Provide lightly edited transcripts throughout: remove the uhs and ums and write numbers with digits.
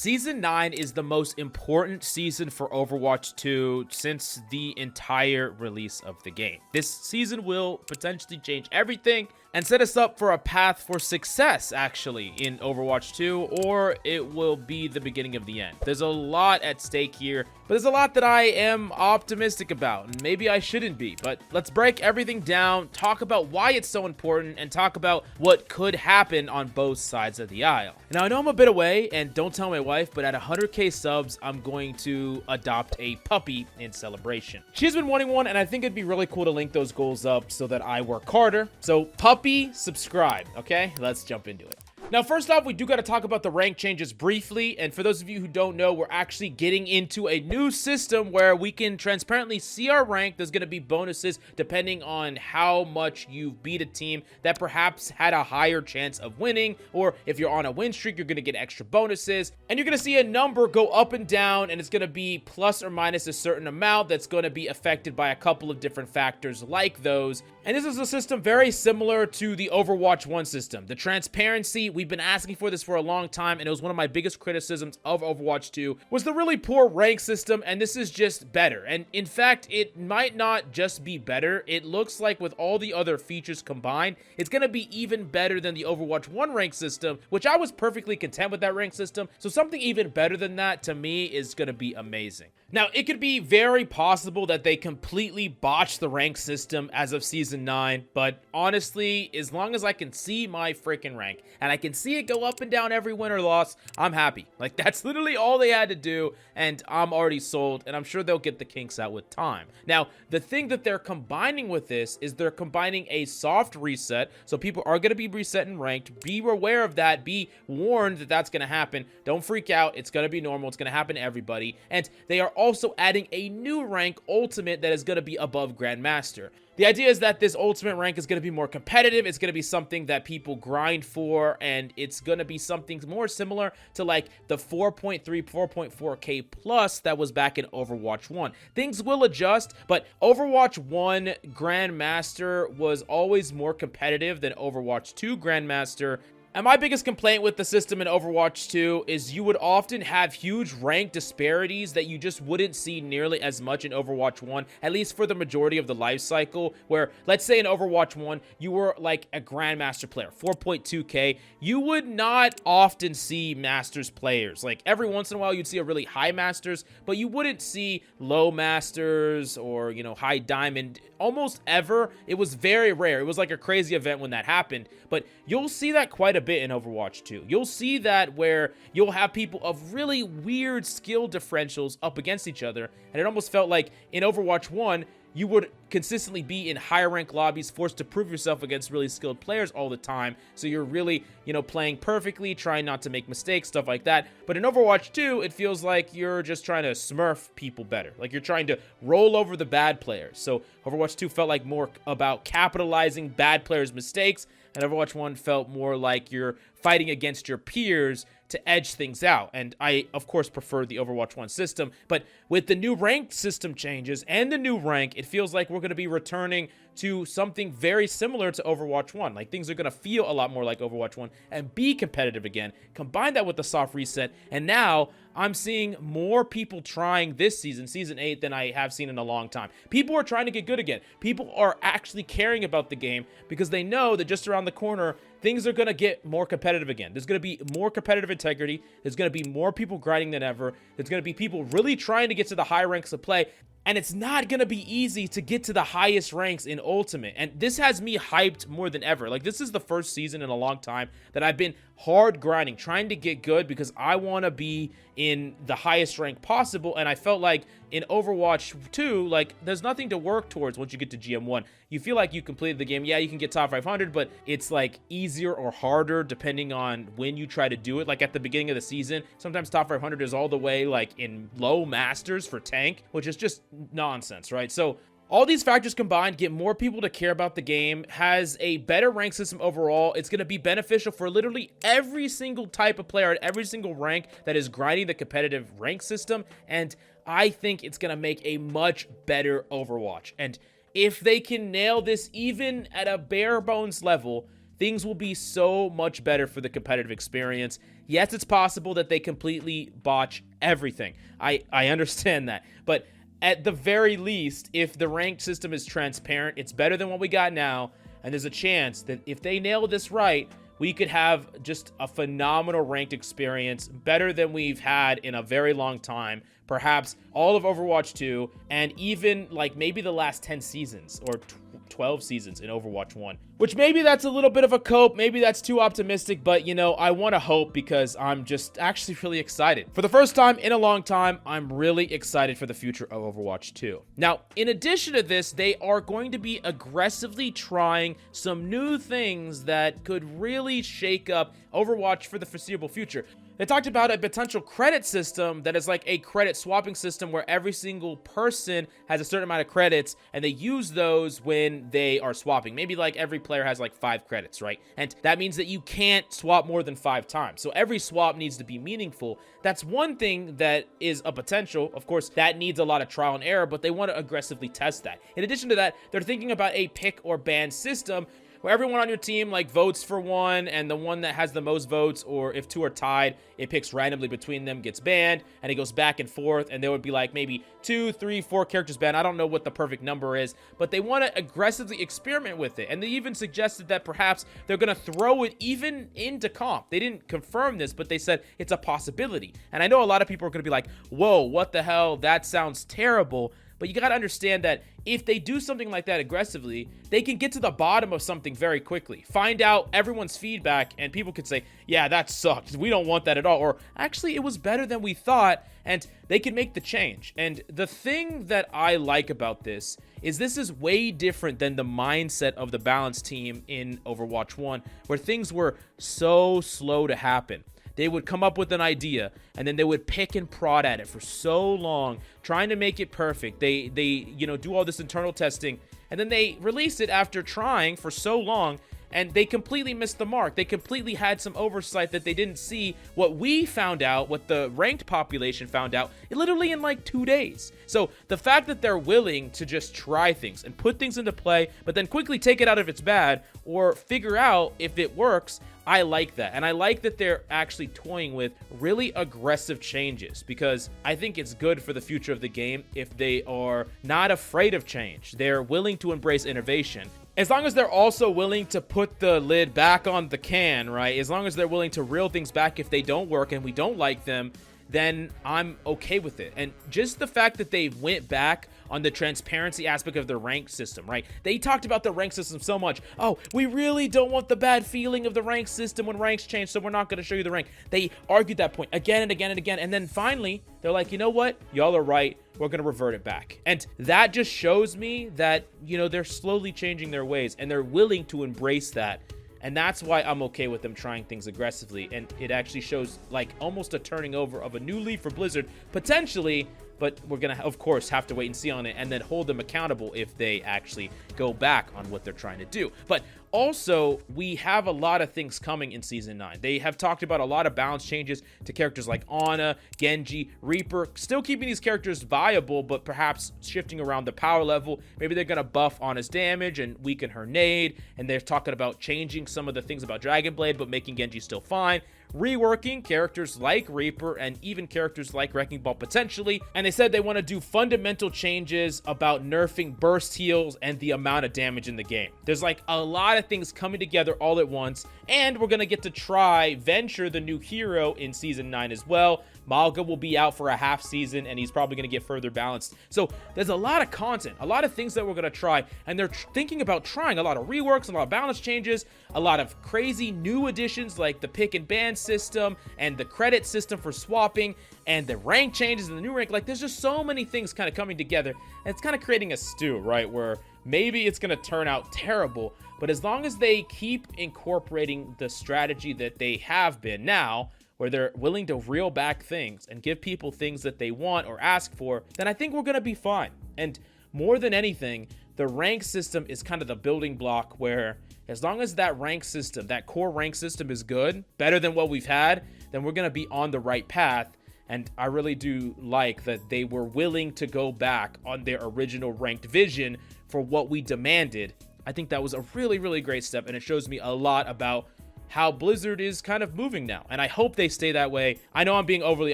Season 9 is the most important season for Overwatch 2 since the entire release of the game. This season will potentially change everything and set us up for a path for success, actually, in Overwatch 2, or it will be the beginning of the end. There's a lot at stake here, but there's a lot that I am optimistic about, and maybe I shouldn't be. But let's break everything down, talk about why it's so important, and talk about what could happen on both sides of the aisle. Now, I know I'm a bit away, and don't tell my wife, but at 100k subs, I'm going to adopt a puppy in celebration. She's been wanting one, and I think it'd be really cool to link those goals up so that I work harder. So, puppy, subscribe, okay? Let's jump into it. Now, first off, we do got to talk about the rank changes briefly, and for those of you who don't know, we're actually getting into a new system where we can transparently see our rank. There's going to be bonuses depending on how much you've beat a team that perhaps had a higher chance of winning, or if you're on a win streak, you're going to get extra bonuses, and you're going to see a number go up and down, and it's going to be plus or minus a certain amount that's going to be affected by a couple of different factors like those. And this is a system very similar to the Overwatch 1 system. The transparency, we've been asking for this for a long time, and it was one of my biggest criticisms of Overwatch 2, was the really poor rank system, and this is just better. And in fact, it might not just be better. It looks like with all the other features combined, it's going to be even better than the Overwatch 1 rank system, which I was perfectly content with that rank system. So something even better than that, to me, is going to be amazing. Now, it could be very possible that they completely botch the rank system as of Season 9, but honestly, as long as I can see my freaking rank, and I can see it go up and down every win or loss, I'm happy. Like, that's literally all they had to do, and I'm already sold, and I'm sure they'll get the kinks out with time. Now, the thing that they're combining with this is they're combining a soft reset, so people are going to be reset and ranked. Be aware of that. Be warned that that's going to happen. Don't freak out. It's going to be normal. It's going to happen to everybody, and they are also adding a new rank, Ultimate, that is going to be above Grandmaster. The idea is that this Ultimate rank is going to be more competitive. It's going to be something that people grind for, and it's going to be something more similar to like the 4.3, 4.4k plus that was back in Overwatch 1. Things will adjust, but Overwatch 1 Grandmaster was always more competitive than Overwatch 2 Grandmaster. And my biggest complaint with the system in Overwatch 2 is you would often have huge rank disparities that you just wouldn't see nearly as much in Overwatch 1, at least for the majority of the life cycle, where, let's say in Overwatch 1, you were like a Grandmaster player, 4.2k, you would not often see Masters players. Like, every once in a while, you'd see a really high Masters, but you wouldn't see low Masters or, you know, high Diamond almost ever. It was very rare. It was like a crazy event when that happened, but you'll see that quite a bit in Overwatch 2. You'll see that where you'll have people of really weird skill differentials up against each other, and it almost felt like in Overwatch 1, you would consistently be in higher rank lobbies, forced to prove yourself against really skilled players all the time. So you're really, you know, playing perfectly, trying not to make mistakes, stuff like that. But in Overwatch 2, it feels like you're just trying to smurf people better. Like, you're trying to roll over the bad players. So Overwatch 2 felt like more about capitalizing bad players' mistakes, and Overwatch 1 felt more like you're fighting against your peers to edge things out. And I, of course, prefer the Overwatch 1 system, but with the new rank system changes and the new rank, it feels like we're going to be returning to something very similar to Overwatch 1. Like, things are going to feel a lot more like Overwatch 1 and be competitive again. Combine that with the soft reset, and now I'm seeing more people trying this season, Season 8, than I have seen in a long time. People are trying to get good again. People are actually caring about the game because they know that just around the corner, things are going to get more competitive again. There's going to be more competitive integrity. There's going to be more people grinding than ever. There's going to be people really trying to get to the high ranks of play. And it's not going to be easy to get to the highest ranks in Ultimate. And this has me hyped more than ever. Like, this is the first season in a long time that I've been hard grinding, trying to get good because I want to be in the highest rank possible. And I felt like in Overwatch 2, like, there's nothing to work towards once you get to GM1. You feel like you completed the game. Yeah, you can get top 500, but it's like easier or harder depending on when you try to do it. Like, at the beginning of the season, sometimes top 500 is all the way like in low Masters for tank, which is just nonsense, right? So all these factors combined get more people to care about the game, has a better rank system overall. It's going to be beneficial for literally every single type of player at every single rank that is grinding the competitive rank system, and I think it's going to make a much better Overwatch. And if they can nail this even at a bare bones level, things will be so much better for the competitive experience. Yes, it's possible that they completely botch everything. I understand that. But at the very least, if the ranked system is transparent, it's better than what we got now. And there's a chance that if they nail this right, we could have just a phenomenal ranked experience, better than we've had in a very long time. Perhaps all of Overwatch 2, and even like maybe the last 10 seasons or 12 seasons in Overwatch 1, which maybe that's a little bit of a cope. Maybe that's too optimistic, but you know, I want to hope because I'm just actually really excited. For the first time in a long time, I'm really excited for the future of Overwatch 2. Now, in addition to this, they are going to be aggressively trying some new things that could really shake up Overwatch for the foreseeable future. They talked about a potential credit system that is like a credit swapping system where every single person has a certain amount of credits and they use those when they are swapping. Maybe like every player has like 5 credits, right? And that means that you can't swap more than 5 times. So every swap needs to be meaningful. That's one thing that is a potential. Of course, that needs a lot of trial and error, but they want to aggressively test that. In addition to that, they're thinking about a pick or ban system where everyone on your team like votes for one, and the one that has the most votes, or if 2 are tied, it picks randomly between them, gets banned, and it goes back and forth, and there would be like maybe 2, 3, 4 characters banned. I don't know what the perfect number is, but they want to aggressively experiment with it. And they even suggested that perhaps they're going to throw it even into comp. They didn't confirm this, but they said it's a possibility. And I know a lot of people are going to be like, whoa, what the hell? That sounds terrible. But you got to understand that if they do something like that aggressively, they can get to the bottom of something very quickly. Find out everyone's feedback, and people could say, yeah, that sucked. We don't want that at all. Or actually, it was better than we thought, and they can make the change. And the thing that I like about this is way different than the mindset of the Balance team in Overwatch 1, where things were so slow to happen. They would come up with an idea, and then they would pick and prod at it for so long, trying to make it perfect. They do all this internal testing, and then they release it after trying for so long, and they completely missed the mark. They completely had some oversight that they didn't see what we found out, what the ranked population found out, literally in like 2 days. So the fact that they're willing to just try things and put things into play, but then quickly take it out if it's bad, or figure out if it works, I like that. And I like that they're actually toying with really aggressive changes, because I think it's good for the future of the game if they are not afraid of change. They're willing to embrace innovation. As long as they're also willing to put the lid back on the can, right? As long as they're willing to reel things back if they don't work and we don't like them, then I'm okay with it. And just the fact that they went back on the transparency aspect of the rank system, right? They talked about the rank system so much. Oh, we really don't want the bad feeling of the rank system when ranks change, so we're not going to show you the rank. They argued that point again and again and again. And then finally, they're like, you know what? Y'all are right. We're going to revert it back. And that just shows me that, you know, they're slowly changing their ways and they're willing to embrace that. And that's why I'm okay with them trying things aggressively. And it actually shows like almost a turning over of a new leaf for Blizzard, potentially. But we're going to, of course, have to wait and see on it and then hold them accountable if they actually go back on what they're trying to do. But also, we have a lot of things coming in Season 9. They have talked about a lot of balance changes to characters like Ana, Genji, Reaper, still keeping these characters viable, but perhaps shifting around the power level. Maybe they're going to buff Ana's damage and weaken her nade, and they're talking about changing some of the things about Dragon Blade, but making Genji still fine. Reworking characters like Reaper and even characters like Wrecking Ball potentially. And they said they want to do fundamental changes about nerfing burst heals and the amount of damage in the game. There's like a lot of things coming together all at once, and we're going to get to try Venture, the new hero, in Season 9 as well. Malga will be out for a half season, and he's probably going to get further balanced. So there's a lot of content, a lot of things that we're going to try, and they're thinking about trying a lot of reworks, a lot of balance changes, a lot of crazy new additions like the pick and ban system and the credit system for swapping and the rank changes and the new rank. Like, there's just so many things kind of coming together, and it's kind of creating a stew, right, where maybe it's going to turn out terrible, but as long as they keep incorporating the strategy that they have been now, where they're willing to reel back things and give people things that they want or ask for, then I think we're going to be fine. And more than anything, the rank system is kind of the building block where as long as that rank system, that core rank system is good, better than what we've had, then we're going to be on the right path. And I really do like that they were willing to go back on their original ranked vision for what we demanded. I think that was a really, really great step, and it shows me a lot about how Blizzard is kind of moving now, and I hope they stay that way. I know I'm being overly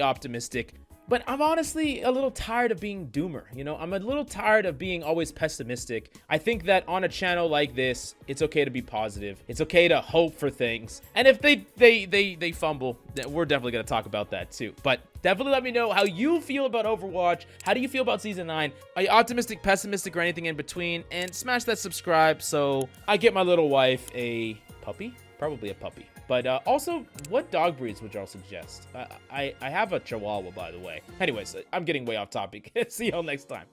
optimistic, but I'm honestly a little tired of being doomer. You know, I'm a little tired of being always pessimistic. I think that on a channel like this, it's okay to be positive. It's okay to hope for things. And if they fumble, then we're definitely going to talk about that too. But definitely let me know how you feel about Overwatch. How do you feel about Season 9? Are you optimistic, pessimistic, or anything in between? And smash that subscribe so I get my little wife a puppy. Probably a puppy. But also, what dog breeds would y'all suggest? I have a Chihuahua, by the way. Anyways, I'm getting way off topic. See y'all next time.